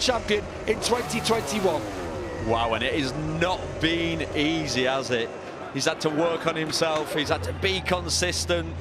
champion in 2021. Wow, and it has not been easy, has it? He's had to work on himself, he's had to be consistent.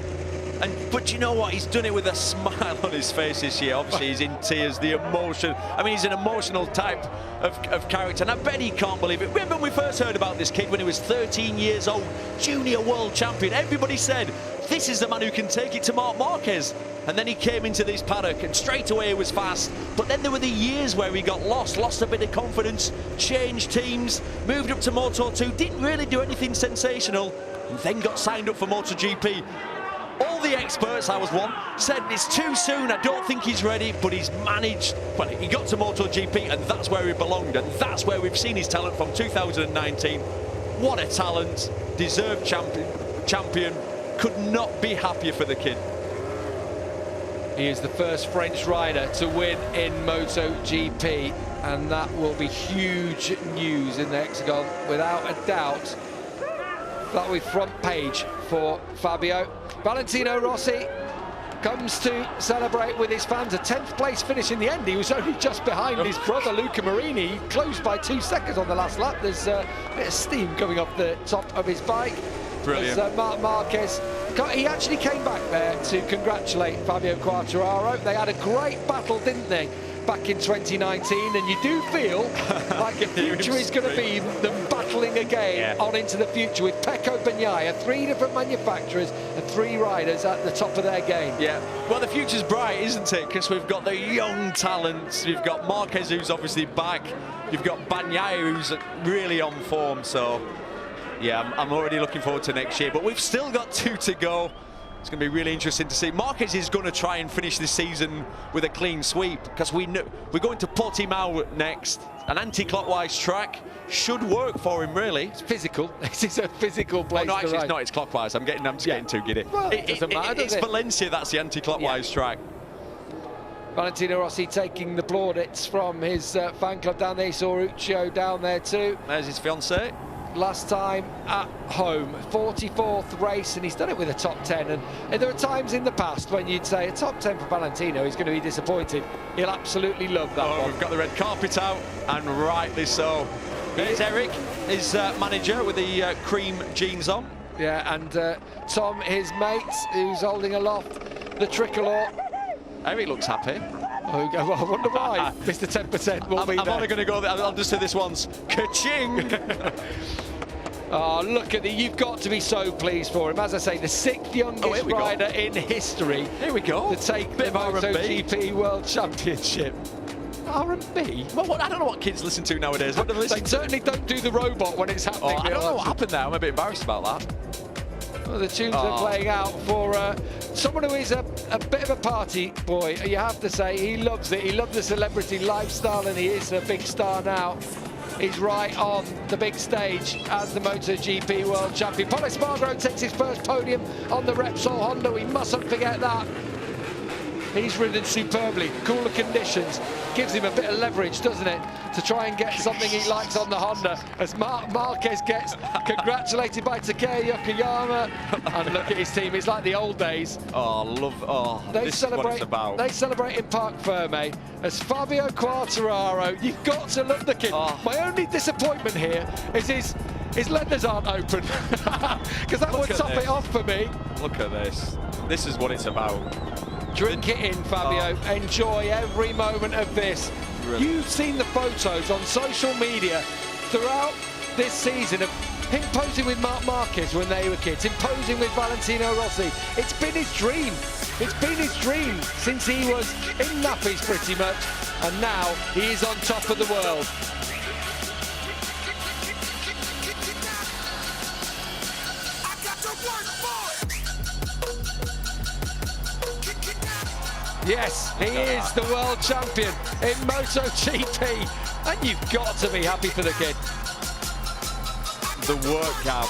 But you know what? He's done it with a smile on his face this year. Obviously, he's in tears, the emotion. I mean, he's an emotional type of character, and I bet he can't believe it. Remember when we first heard about this kid when he was 13 years old, junior world champion? Everybody said, this is the man who can take it to Marc Marquez. And then he came into this paddock, and straight away he was fast. But then there were the years where he got lost a bit of confidence, changed teams, moved up to Moto2, didn't really do anything sensational, and then got signed up for MotoGP. All the experts, I was one, said it's too soon, I don't think he's ready, but he's managed. Well, he got to MotoGP, and that's where he belonged, and that's where we've seen his talent from 2019. What a talent, deserved champion. Could not be happier for the kid. He is the first French rider to win in MotoGP, and that will be huge news in the Hexagon, without a doubt. That'll be front page for Fabio. Valentino Rossi comes to celebrate with his fans. A 10th place finish in the end. He was only just behind his brother Luca Marini. He closed by 2 seconds on the last lap. There's a bit of steam coming off the top of his bike. Brilliant. As Marc Marquez, he actually came back there to congratulate Fabio Quartararo. They had a great battle, didn't they, back in 2019, and you do feel like the future is going to be them battling again on into the future with Pecco Bagnaia, 3 different manufacturers and 3 riders at the top of their game. Yeah, well, the future's bright, isn't it? Because we've got the young talents. You've got Marquez, who's obviously back. You've got Bagnaia, who's really on form. So, yeah, I'm already looking forward to next year. But we've still got 2 to go. It's going to be really interesting to see. Marquez is going to try and finish this season with a clean sweep, because we know we're going to Portimao next. An anti-clockwise track should work for him, really. It's physical. This is a physical place. No, actually, to ride. it's not. It's clockwise. I'm just getting too giddy. Well, it doesn't matter, does it's it? Valencia. That's the anti-clockwise track. Valentino Rossi taking the plaudits from his fan club down there. He saw Uccio down there too. There's his fiancée. Last time at home, 44th race, and he's done it with a top 10. And there are times in the past when you'd say a top 10 for Valentino, he's going to be disappointed. He'll absolutely love that one. We've got the red carpet out, and rightly so. There's Eric, his manager, with the cream jeans on. Yeah, and Tom, his mate, who's holding aloft the tricolour. Eric looks happy. Oh, well, I wonder why Mr. 10% will be there. I'm only going to go there. I'll just say this once. Ka-ching! Oh, look at you've got to be so pleased for him. As I say, the 6th youngest rider in history. Here we go. To take the MotoGP World Championship. R&B? Well, I don't know what kids listen to nowadays. What do they listen to? Certainly don't do the robot when it's happening. I don't know what happened there. I'm a bit embarrassed about that. Well, the tunes are playing out for someone who is a bit of a party boy. You have to say, he loves it. He loves the celebrity lifestyle, and he is a big star now. He's right on the big stage as the MotoGP World Champion. Pol Espargaro takes his first podium on the Repsol Honda. We mustn't forget that. He's ridden superbly. Cooler conditions. Gives him a bit of leverage, doesn't it, to try and get something he likes on the Honda, as Marc Marquez gets congratulated by Takeo Yokoyama. And look at his team, it's like the old days. This is what it's about. They celebrate in Parc Ferme as Fabio Quartararo. You've got to love the kid. My only disappointment here is his leathers aren't open, because that would top it off for me. Look at this. This is what it's about. Drink it in, Fabio. Enjoy every moment of this. Brilliant. You've seen the photos on social media throughout this season of him posing with Marc Marquez when they were kids, him posing with Valentino Rossi. It's been his dream. It's been his dream since he was in nappies pretty much, and now he is on top of the world. Yes, he is the world champion in MotoGP, and you've got to be happy for the kid. The workout,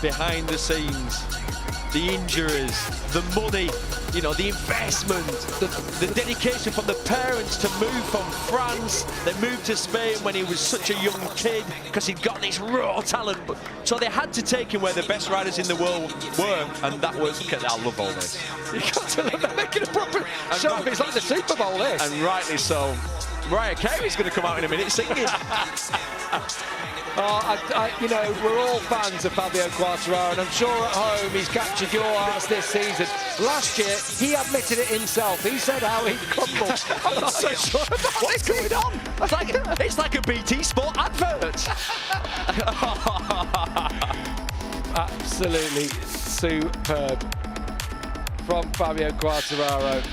behind the scenes, the injuries, the money, you know, the investment, the dedication from the parents to move from France. They moved to Spain when he was such a young kid because he'd got this raw talent. So they had to take him where the best riders in the world were, and that was, I love all this. You got to love it, making a proper show of it. It's like the Super Bowl, this. And rightly so. Mariah Carey's going to come out in a minute singing. You know, we're all fans of Fabio Quartararo, and I'm sure at home he's captured your hearts this season. Last year, he admitted it himself. He said how he crumbled. I'm not so sure about What's going on? It's like a BT Sport advert. Absolutely superb from Fabio Quartararo.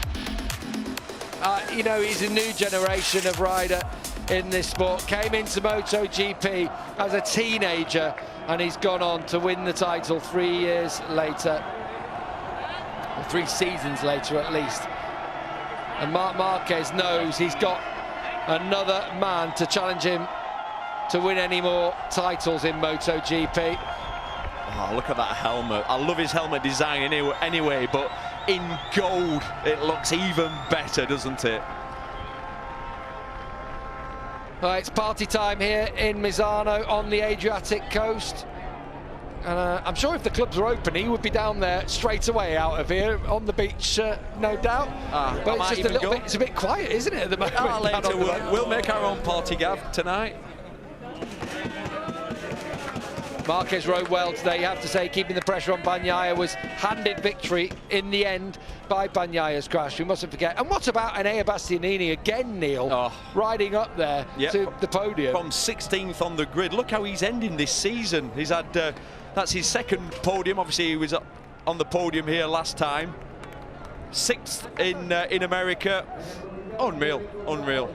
You know, he's a new generation of rider in this sport. Came into MotoGP as a teenager, and he's gone on to win the title 3 years later, or 3 seasons later at least. And Marc Marquez knows he's got another man to challenge him to win any more titles in MotoGP. Oh, look at that helmet. I love his helmet design anyway, but in gold it looks even better, doesn't it? Right, it's party time here in Misano on the Adriatic coast. And I'm sure if the clubs were open, he would be down there straight away out of here on the beach, no doubt. But it's just a little bit, it's a bit quiet, isn't it, at the moment? Later we'll make our own party, Gav, tonight. Marquez rode well today, you have to say, keeping the pressure on Bagnaia, was handed victory in the end by Bagnaia's crash. We mustn't forget. And what about Enea Bastianini again, Neil, riding up there to the podium? From 16th on the grid. Look how he's ending this season. He's had, that's his second podium. Obviously, he was on the podium here last time. 6th in America. Unreal, unreal.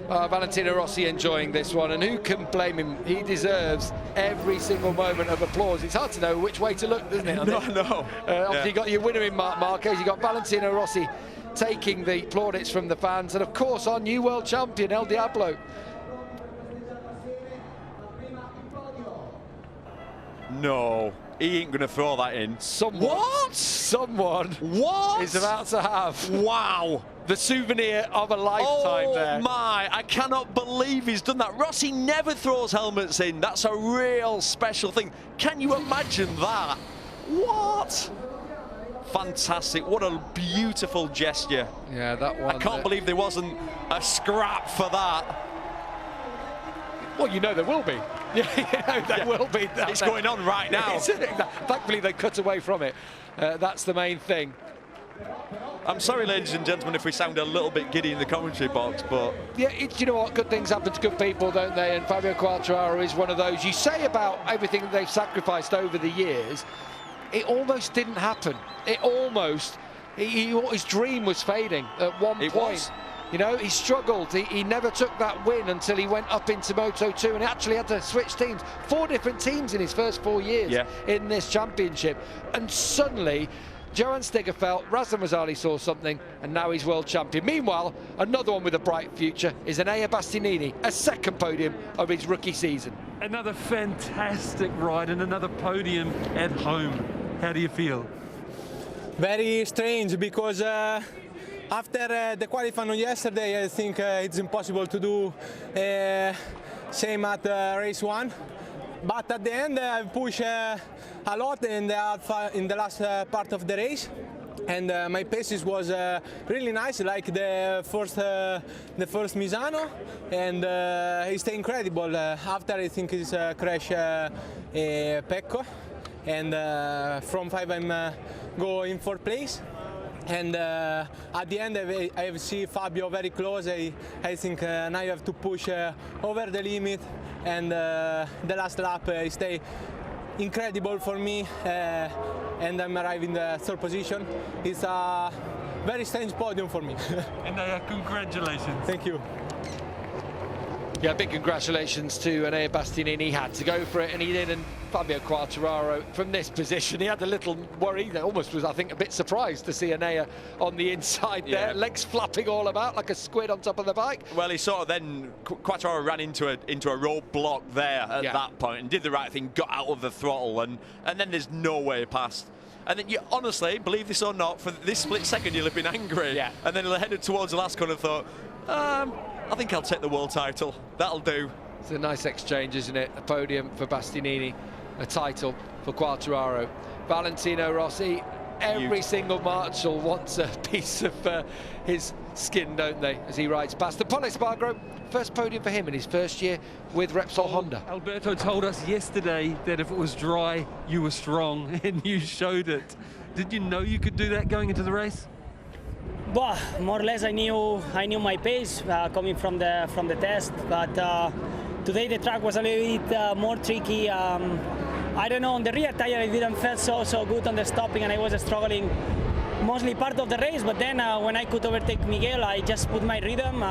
Valentino Rossi enjoying this one, and who can blame him? He deserves every single moment of applause. It's hard to know which way to look, isn't it? No. Obviously, you got your winner in Marc Marquez, you got Valentino Rossi taking the plaudits from the fans, and of course our new world champion, El Diablo. No, he ain't gonna throw that in. Someone is about to have the souvenir of a lifetime there. Oh my, I cannot believe he's done that. Rossi never throws helmets in. That's a real special thing. Can you imagine that? What? Fantastic, what a beautiful gesture. Yeah, that one. I can't believe there wasn't a scrap for that. Well, you know there will be. There will be. It's going on right now. Thankfully, they cut away from it. That's the main thing. I'm sorry, ladies and gentlemen, if we sound a little bit giddy in the commentary box, but... Yeah, you know what? Good things happen to good people, don't they? And Fabio Quartararo is one of those. You say about everything that they've sacrificed over the years, it almost didn't happen. It almost... his dream was fading at one point. You know, he struggled. He never took that win until he went up into Moto2 and actually had to switch teams. 4 different teams in his first 4 years in this championship. And suddenly, Johan Stigger felt, Razdan Razali saw something, and now he's world champion. Meanwhile, another one with a bright future is Enea Bastianini, a second podium of his rookie season. Another fantastic ride and another podium at home. How do you feel? Very strange, because after the qualifying on yesterday, I think it's impossible to do same at race 1. But at the end, I push a lot in the last part of the race, and my paces was really nice, like the first Misano, and it's incredible. After I think it's crash Pecco, and from 5 I'm go in 4th place. And at the end, I see Fabio very close. I think now you have to push over the limit, and the last lap stay incredible for me, and I'm arriving in the 3rd position. It's a very strange podium for me. And congratulations. Thank you. Yeah, big congratulations to Enea Bastianini. He had to go for it, and he did. And Fabio Quartararo, from this position, he had a little worry. That almost was, I think, a bit surprised to see Enea on the inside there, legs flapping all about like a squid on top of the bike. Well, he sort of then, Quartararo ran into a roadblock there at that point and did the right thing, got out of the throttle, and then there's no way past. And then you honestly, believe this or not, for this split second you'll have been angry. Yeah. And then headed towards the last corner and thought, I think I'll take the world title. That'll do. It's a nice exchange, isn't it? A podium for Bastianini, a title for Quartararo. Valentino Rossi Every single marshal wants a piece of his skin, don't they, as he rides past. The Pol Espargaro, first podium for him in his first year with Repsol Honda. Alberto told us yesterday that if it was dry, you were strong, and you showed it. Did you know you could do that going into the race? Well, more or less I knew my pace coming from the test, but today the track was a little bit more tricky. I don't know, on the rear tire I didn't feel so good on the stopping, and I was struggling mostly part of the race, but then when I could overtake Miguel, I just put my rhythm.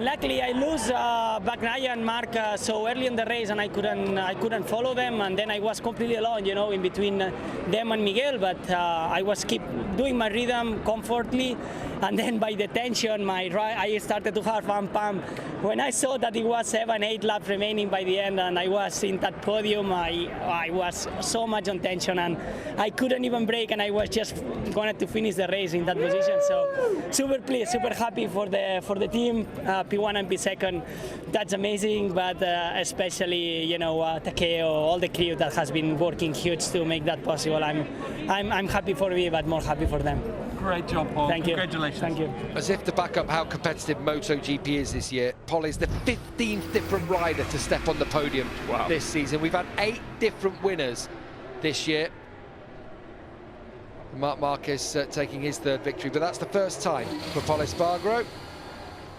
Luckily I lose Bagnaia and Mark so early in the race, and I couldn't follow them, and then I was completely alone, you know, in between them and Miguel, but I was keep doing my rhythm comfortably, and then by the tension I started to have one pump. When I saw that it was 7-8 laps remaining by the end and I was in that podium, I was so much on tension and I couldn't even brake, and I was just going to finish the race in that position. So super pleased, super happy for the team, P1 and P2. That's amazing, but especially, you know, Takeo, all the crew that has been working huge to make that possible. I'm happy for me, but more happy for them. Great job, Paul. Thank you. Congratulations. Thank you. As if to back up how competitive MotoGP is this year, Pol is the 15th different rider to step on the podium this season. We've had 8 different winners this year. Marc Marquez taking his 3rd victory, but that's the first time for Pol Espargaro.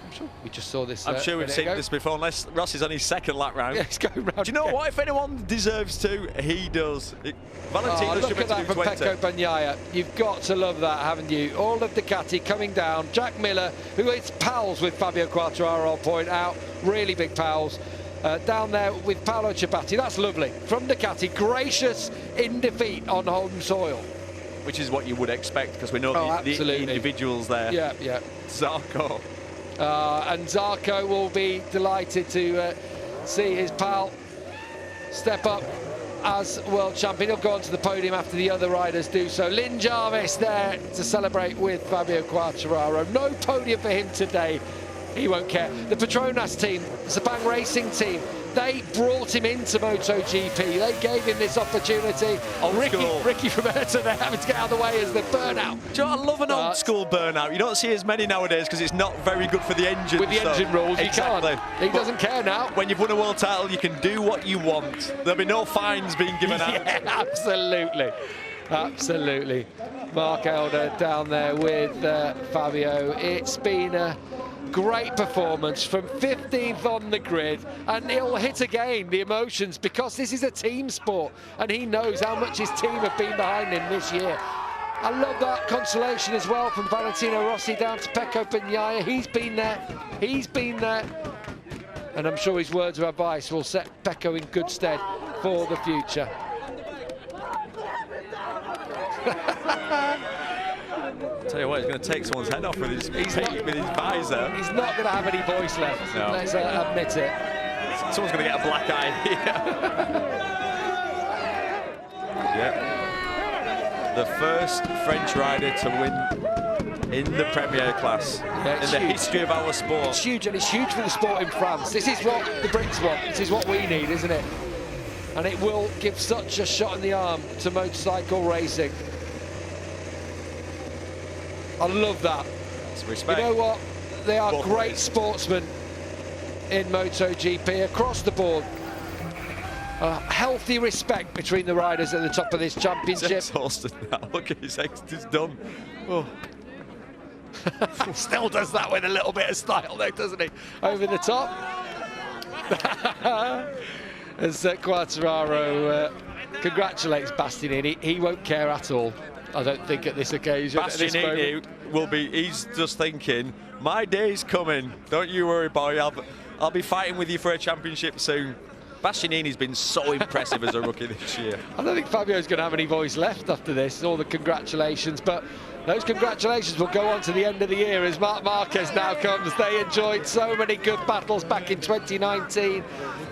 I'm sure we just saw this. I'm sure we've seen this before, unless Ross is on his 2nd lap round. Yeah, he's going round. Do you know what? If anyone deserves to, he does. Valentino look at that from Pecco Bagnaia. You've got to love that, haven't you? All of Ducati coming down. Jack Miller, who is pals with Fabio Quartararo, I'll point out, really big pals. Down there with Paolo Ciabatti. That's lovely. From Ducati, gracious in defeat on home soil. Which is what you would expect, because we know the individuals there. Yeah, yeah. Zarco. And Zarco will be delighted to see his pal step up as world champion. He'll go onto the podium after the other riders do so. Lynn Jarvis there to celebrate with Fabio Quartararo. No podium for him today. He won't care. The Petronas team, Sepang Racing team, they brought him into MotoGP. They gave him this opportunity. Ricky from Ayrton, they're having to get out of the way as the burnout. Do you know, I love an old school burnout. You don't see as many nowadays because it's not very good for the engine. With the engine rules, exactly. You can't. He doesn't care now. When you've won a world title, you can do what you want. There'll be no fines being given out. Yeah, absolutely. Absolutely. Mark Elder down there with Fabio. It's been a great performance from 15th on the grid, and he'll hit again the emotions because this is a team sport and he knows how much his team have been behind him this year. I love that consolation as well from Valentino Rossi down to Pecco Bagnaia. He's been there, and I'm sure his words of advice will set Pecco in good stead for the future. Tell you what, he's going to take someone's head off with his visor. He's not going to have any voice left. No. Let's admit it. Someone's going to get a black eye here. Yeah. The first French rider to win in the Premier class in the history of our sport. It's huge, and it's huge for the sport in France. This is what the Brits want. This is what we need, isn't it? And it will give such a shot in the arm to motorcycle racing. I love that. Respect. You know what? They are Both great ways. sportsmen in MotoGP across the board. A healthy respect between the riders at the top of this championship. He's exhausted now. Look at his ex, he's done. Oh. Still does that with a little bit of style though, doesn't he? Over the top. As Quartararo congratulates Bastianini. He won't care at all, I don't think, at this occasion. Bastianini will be, he's just thinking, my day's coming. Don't you worry, boy. I'll be fighting with you for a championship soon. Bastianini's been so impressive as a rookie this year. I don't think Fabio's going to have any voice left after this, all the congratulations, but those congratulations will go on to the end of the year as Marc Marquez now comes. They enjoyed so many good battles back in 2019.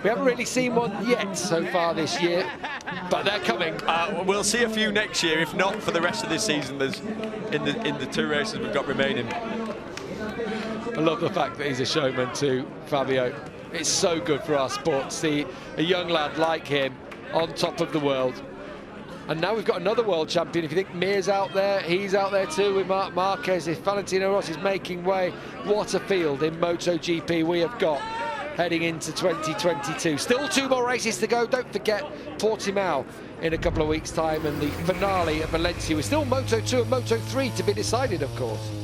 We haven't really seen one yet so far this year, but they're coming. We'll see a few next year, if not for the rest of this season. There's in the 2 races we've got remaining. I love the fact that he's a showman too, Fabio. It's so good for our sport to see a young lad like him on top of the world. And now we've got another world champion. If you think Mir's out there, he's out there too with Marc Marquez. If Valentino Rossi is making way, what a field in MotoGP we have got heading into 2022. Still 2 more races to go. Don't forget Portimao in a couple of weeks' time, and the finale at Valencia. We're still Moto2 and Moto3 to be decided, of course.